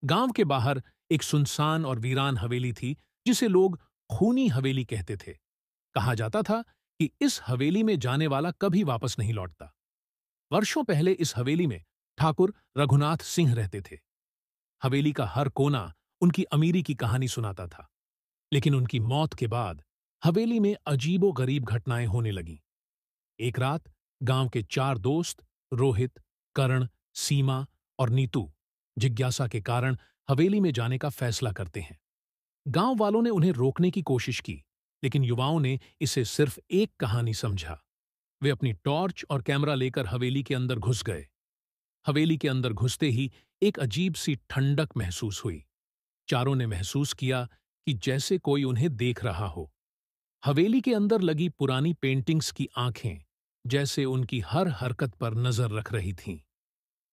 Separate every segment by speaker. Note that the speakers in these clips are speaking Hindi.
Speaker 1: गांव के बाहर एक सुनसान और वीरान हवेली थी जिसे लोग खूनी हवेली कहते थे। कहा जाता था कि इस हवेली में जाने वाला कभी वापस नहीं लौटता। वर्षों पहले इस हवेली में ठाकुर रघुनाथ सिंह रहते थे। हवेली का हर कोना उनकी अमीरी की कहानी सुनाता था। लेकिन उनकी मौत के बाद हवेली में अजीबो गरीब घटनाएं होने लगीं। एक रात गांव के चार दोस्त रोहित, करण, सीमा और नीतू जिज्ञासा के कारण हवेली में जाने का फैसला करते हैं। गांव वालों ने उन्हें रोकने की कोशिश की, लेकिन युवाओं ने इसे सिर्फ एक कहानी समझा। वे अपनी टॉर्च और कैमरा लेकर हवेली के अंदर घुस गए। हवेली के अंदर घुसते ही एक अजीब सी ठंडक महसूस हुई। चारों ने महसूस किया कि जैसे कोई उन्हें देख रहा हो। हवेली के अंदर लगी पुरानी पेंटिंग्स की आंखें जैसे उनकी हर हरकत पर नजर रख रही थीं।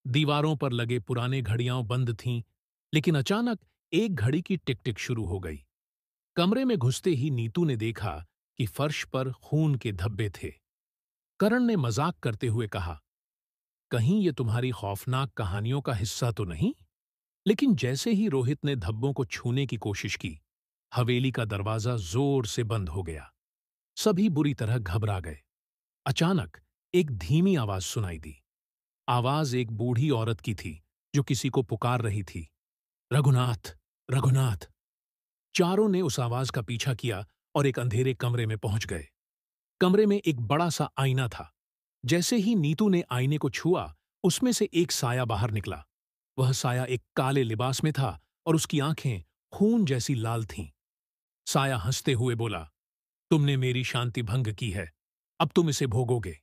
Speaker 1: दीवारों पर लगे पुराने घड़ियां बंद थीं, लेकिन अचानक एक घड़ी की टिक टिक शुरू हो गई। कमरे में घुसते ही नीतू ने देखा कि फर्श पर खून के धब्बे थे। करण ने मजाक करते हुए कहा, कहीं ये तुम्हारी खौफनाक कहानियों का हिस्सा तो नहीं? लेकिन जैसे ही रोहित ने धब्बों को छूने की कोशिश की, हवेली का दरवाजा जोर से बंद हो गया। सभी बुरी तरह घबरा गए। अचानक एक धीमी आवाज सुनाई दी। आवाज एक बूढ़ी औरत की थी जो किसी को पुकार रही थी, रघुनाथ, रघुनाथ। चारों ने उस आवाज का पीछा किया और एक अंधेरे कमरे में पहुंच गए। कमरे में एक बड़ा सा आईना था। जैसे ही नीतू ने आईने को छुआ, उसमें से एक साया बाहर निकला। वह साया एक काले लिबास में था और उसकी आंखें खून जैसी लाल थीं। साया हंसते हुए बोला, तुमने मेरी शांति भंग की है, अब तुम इसे भोगोगे।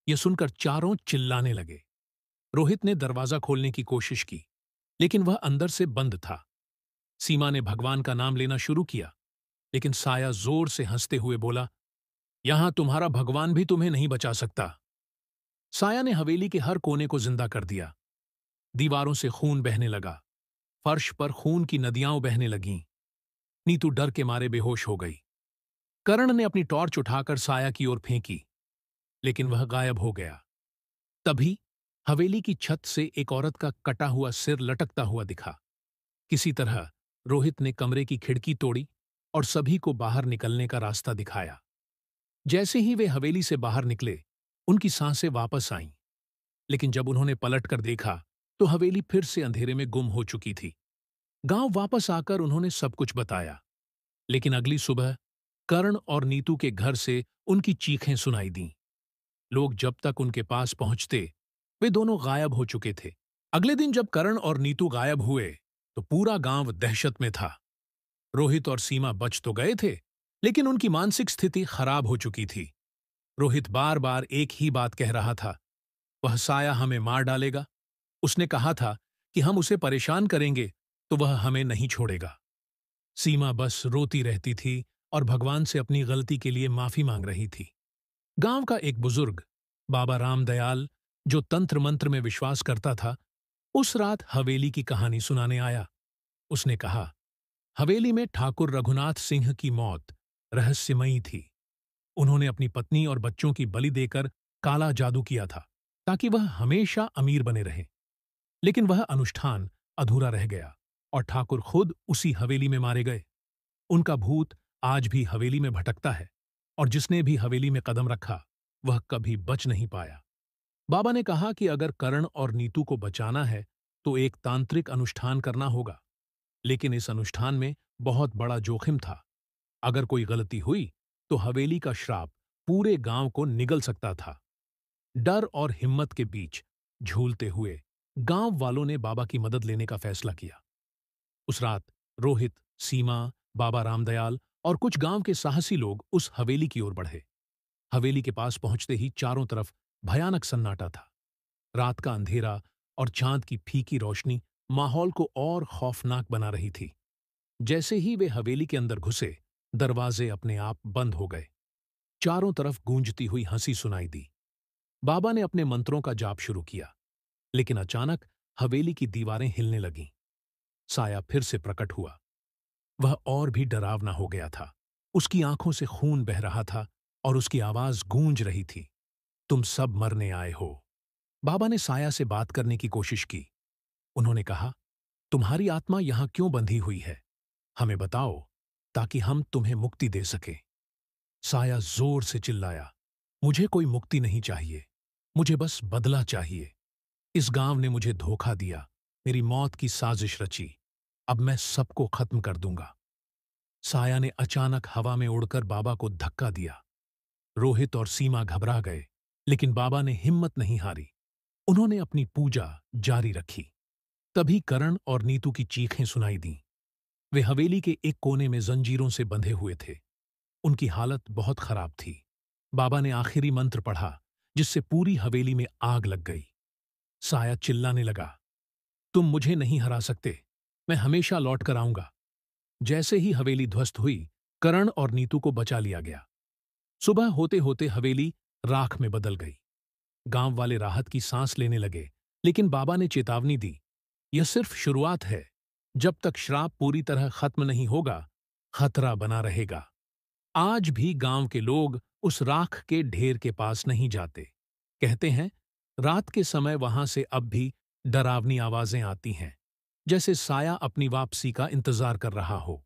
Speaker 1: यह सुनकर चारों चिल्लाने लगे। रोहित ने दरवाजा खोलने की कोशिश की, लेकिन वह अंदर से बंद था। सीमा ने भगवान का नाम लेना शुरू किया, लेकिन साया जोर से हंसते हुए बोला, यहां तुम्हारा भगवान भी तुम्हें नहीं बचा सकता। साया ने हवेली के हर कोने को जिंदा कर दिया। दीवारों से खून बहने लगा। फर्श पर खून की नदियां बहने लगीं। नीतू डर के मारे बेहोश हो गई। करण ने अपनी टॉर्च उठाकर साया की ओर फेंकी, लेकिन वह गायब हो गया। तभी हवेली की छत से एक औरत का कटा हुआ सिर लटकता हुआ दिखा। किसी तरह रोहित ने कमरे की खिड़की तोड़ी और सभी को बाहर निकलने का रास्ता दिखाया। जैसे ही वे हवेली से बाहर निकले, उनकी सांसें वापस आईं। लेकिन जब उन्होंने पलटकर देखा, तो हवेली फिर से अंधेरे में गुम हो चुकी थी। गांव वापस आकर उन्होंने सब कुछ बताया, लेकिन अगली सुबह कर्ण और नीतू के घर से उनकी चीखें सुनाई दीं। लोग जब तक उनके पास पहुंचते, वे दोनों गायब हो चुके थे। अगले दिन जब कर्ण और नीतू गायब हुए, तो पूरा गांव दहशत में था। रोहित और सीमा बच तो गए थे, लेकिन उनकी मानसिक स्थिति खराब हो चुकी थी। रोहित बार बार एक ही बात कह रहा था, वह साया हमें मार डालेगा। उसने कहा था कि हम उसे परेशान करेंगे तो वह हमें नहीं छोड़ेगा। सीमा बस रोती रहती थी और भगवान से अपनी गलती के लिए माफी मांग रही थी। गांव का एक बुजुर्ग, बाबा रामदयाल, जो तंत्र मंत्र में विश्वास करता था, उस रात हवेली की कहानी सुनाने आया। उसने कहा, हवेली में ठाकुर रघुनाथ सिंह की मौत रहस्यमयी थी। उन्होंने अपनी पत्नी और बच्चों की बलि देकर काला जादू किया था, ताकि वह हमेशा अमीर बने रहे। लेकिन वह अनुष्ठान अधूरा रह गया और ठाकुर खुद उसी हवेली में मारे गए। उनका भूत आज भी हवेली में भटकता है, और जिसने भी हवेली में कदम रखा, वह कभी बच नहीं पाया। बाबा ने कहा कि अगर करण और नीतू को बचाना है, तो एक तांत्रिक अनुष्ठान करना होगा। लेकिन इस अनुष्ठान में बहुत बड़ा जोखिम था। अगर कोई गलती हुई, तो हवेली का श्राप पूरे गांव को निगल सकता था। डर और हिम्मत के बीच झूलते हुए गांव वालों ने बाबा की मदद लेने का फैसला किया। उस रात रोहित, सीमा, बाबा रामदयाल और कुछ गांव के साहसी लोग उस हवेली की ओर बढ़े। हवेली के पास पहुंचते ही चारों तरफ भयानक सन्नाटा था। रात का अंधेरा और चांद की फीकी रोशनी माहौल को और खौफनाक बना रही थी। जैसे ही वे हवेली के अंदर घुसे, दरवाजे अपने आप बंद हो गए। चारों तरफ गूंजती हुई हंसी सुनाई दी। बाबा ने अपने मंत्रों का जाप शुरू किया, लेकिन अचानक हवेली की दीवारें हिलने लगीं। साया फिर से प्रकट हुआ। वह और भी डरावना हो गया था। उसकी आंखों से खून बह रहा था और उसकी आवाज गूंज रही थी, तुम सब मरने आए हो। बाबा ने साया से बात करने की कोशिश की। उन्होंने कहा, तुम्हारी आत्मा यहां क्यों बंधी हुई है? हमें बताओ, ताकि हम तुम्हें मुक्ति दे सकें। साया जोर से चिल्लाया, मुझे कोई मुक्ति नहीं चाहिए, मुझे बस बदला चाहिए। इस गांव ने मुझे धोखा दिया, मेरी मौत की साजिश रची। अब मैं सबको खत्म कर दूंगा। साया ने अचानक हवा में उड़कर बाबा को धक्का दिया। रोहित और सीमा घबरा गए, लेकिन बाबा ने हिम्मत नहीं हारी। उन्होंने अपनी पूजा जारी रखी। तभी करण और नीतू की चीखें सुनाई दीं। वे हवेली के एक कोने में जंजीरों से बंधे हुए थे। उनकी हालत बहुत खराब थी। बाबा ने आखिरी मंत्र पढ़ा, जिससे पूरी हवेली में आग लग गई। साया चिल्लाने लगा, तुम मुझे नहीं हरा सकते, मैं हमेशा लौट कर आऊंगा। जैसे ही हवेली ध्वस्त हुई, करण और नीतू को बचा लिया गया। सुबह होते होते हवेली राख में बदल गई। गांव वाले राहत की सांस लेने लगे, लेकिन बाबा ने चेतावनी दी, यह सिर्फ शुरुआत है। जब तक श्राप पूरी तरह खत्म नहीं होगा, खतरा बना रहेगा। आज भी गांव के लोग उस राख के ढेर के पास नहीं जाते। कहते हैं, रात के समय वहां से अब भी डरावनी आवाजें आती हैं, जैसे साया अपनी वापसी का इंतजार कर रहा हो।